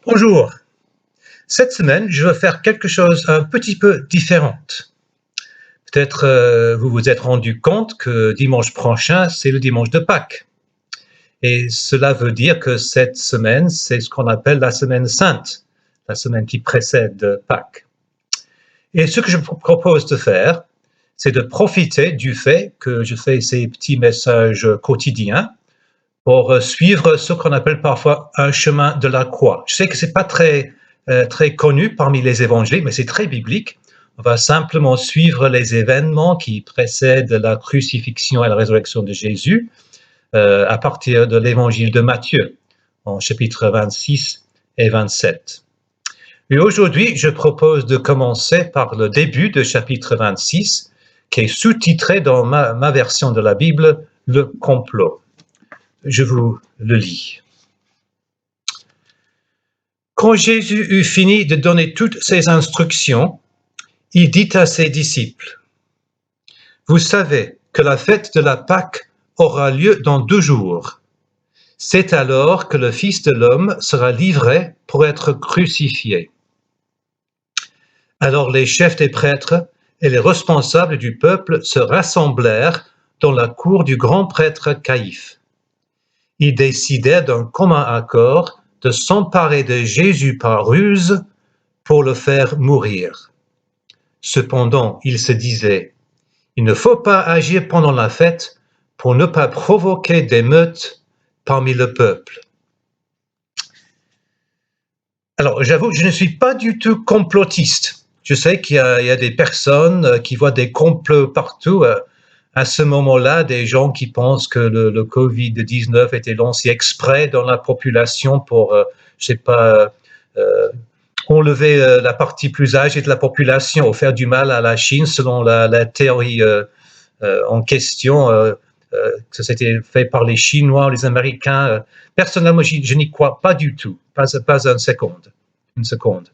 Bonjour. Cette semaine, je veux faire quelque chose un petit peu différent. Peut-être vous vous êtes rendu compte que dimanche prochain, c'est le dimanche de Pâques. Et cela veut dire que cette semaine, c'est ce qu'on appelle la semaine sainte, la semaine qui précède Pâques. Et ce que je vous propose de faire, c'est de profiter du fait que je fais ces petits messages quotidiens pour suivre ce qu'on appelle parfois un chemin de la croix. Je sais que c'est pas très connu parmi les évangéliques, mais c'est très biblique. On va simplement suivre les événements qui précèdent la crucifixion et la résurrection de Jésus à partir de l'évangile de Matthieu, en chapitres 26 et 27. Et aujourd'hui, je propose de commencer par le début de chapitre 26, qui est sous-titré dans ma version de la Bible, le complot. Je vous le lis. Quand Jésus eut fini de donner toutes ses instructions, il dit à ses disciples, « Vous savez que la fête de la Pâque aura lieu dans 2 jours. C'est alors que le Fils de l'homme sera livré pour être crucifié. » Alors les chefs des prêtres et les responsables du peuple se rassemblèrent dans la cour du grand prêtre Caïphe. Ils décidèrent d'un commun accord de s'emparer de Jésus par ruse pour le faire mourir. Cependant, ils se disaient, « Il ne faut pas agir pendant la fête pour ne pas provoquer d'émeutes parmi le peuple. » Alors, j'avoue, je ne suis pas du tout complotiste. Je sais qu'il y a des personnes qui voient des complots partout. À ce moment-là, des gens qui pensent que le Covid-19 était lancé exprès dans la population pour, enlever la partie plus âgée de la population ou faire du mal à la Chine selon la théorie en question, que c'était fait par les Chinois ou les Américains. Personnellement, je n'y crois pas du tout, pas une seconde.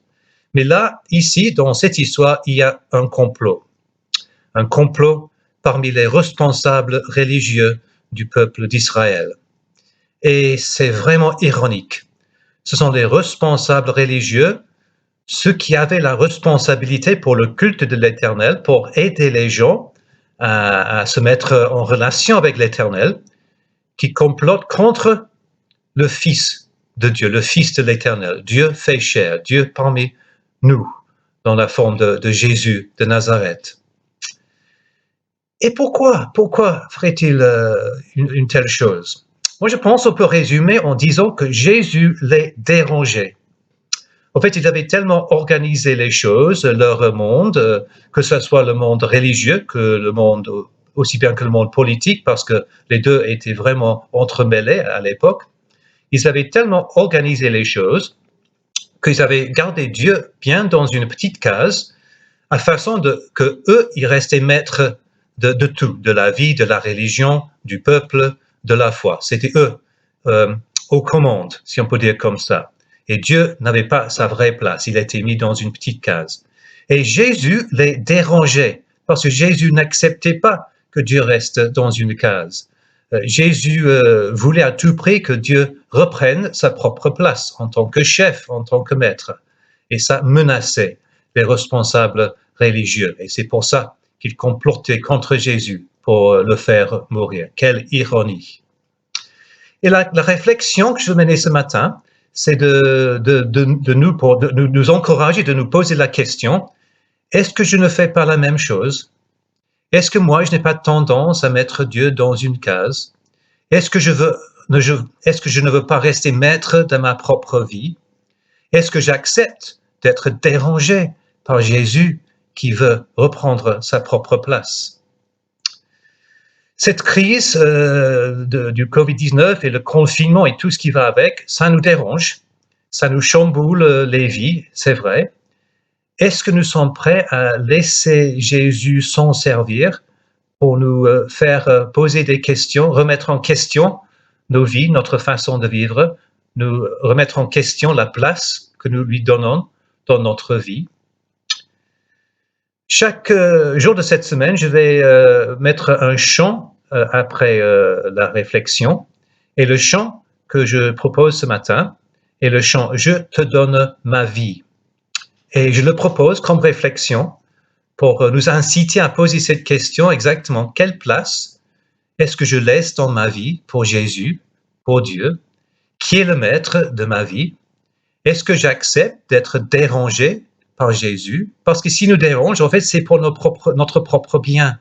Mais là, ici, dans cette histoire, il y a un complot parmi les responsables religieux du peuple d'Israël. Et c'est vraiment ironique. Ce sont les responsables religieux, ceux qui avaient la responsabilité pour le culte de l'Éternel, pour aider les gens à se mettre en relation avec l'Éternel, qui complotent contre le Fils de Dieu, le Fils de l'Éternel, Dieu fait chair, Dieu parmi nous, dans la forme de Jésus de Nazareth. Et pourquoi ferait-il une telle chose? Moi, je pense qu'on peut résumer en disant que Jésus les dérangeait. En fait, ils avaient tellement organisé les choses, leur monde, que ce soit le monde religieux, que le monde, aussi bien que le monde politique, parce que les deux étaient vraiment entremêlés à l'époque. Ils avaient tellement organisé les choses qu'ils avaient gardé Dieu bien dans une petite case, à façon que eux, ils restaient maîtres de tout, de la vie, de la religion, du peuple, de la foi. C'était eux aux commandes, si on peut dire comme ça. Et Dieu n'avait pas sa vraie place, il a été mis dans une petite case. Et Jésus les dérangeait, parce que Jésus n'acceptait pas que Dieu reste dans une case. Jésus voulait à tout prix que Dieu reprenne sa propre place en tant que chef, en tant que maître. Et ça menaçait les responsables religieux. Et c'est pour ça qu'ils complotaient contre Jésus pour le faire mourir. Quelle ironie! Et la réflexion que je menais ce matin, c'est de nous encourager, de nous poser la question, est-ce que je ne fais pas la même chose? Est-ce que moi, je n'ai pas tendance à mettre Dieu dans une case? Est-ce que je ne veux pas rester maître de ma propre vie? Est-ce que j'accepte d'être dérangé par Jésus qui veut reprendre sa propre place? Cette crise du Covid-19 et le confinement et tout ce qui va avec, ça nous dérange, ça nous chamboule les vies, c'est vrai. Est-ce que nous sommes prêts à laisser Jésus s'en servir pour nous faire poser des questions, remettre en question nos vies, notre façon de vivre, nous remettre en question la place que nous lui donnons dans notre vie? Chaque jour de cette semaine, je vais mettre un chant après la réflexion. Et le chant que je propose ce matin et le chant « Je te donne ma vie ». Et je le propose comme réflexion pour nous inciter à poser cette question exactement. Quelle place est-ce que je laisse dans ma vie pour Jésus, pour Dieu? Qui est le maître de ma vie? Est-ce que j'accepte d'être dérangé par Jésus? Parce que s'il nous dérange, en fait, c'est pour notre propre bien.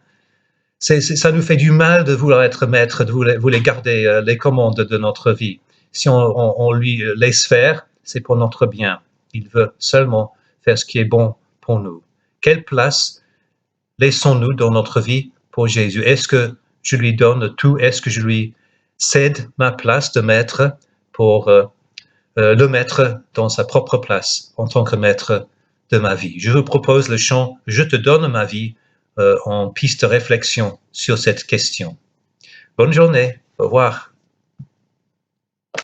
Ça nous fait du mal de vouloir être maître, de vouloir garder les commandes de notre vie. Si on lui laisse faire, c'est pour notre bien. Il veut seulement faire ce qui est bon pour nous. Quelle place laissons-nous dans notre vie pour Jésus? Est-ce que je lui donne tout? Est-ce que je lui cède ma place de maître pour le mettre dans sa propre place en tant que maître de ma vie? Je vous propose le chant « Je te donne ma vie » en piste de réflexion sur cette question. Bonne journée. Au revoir.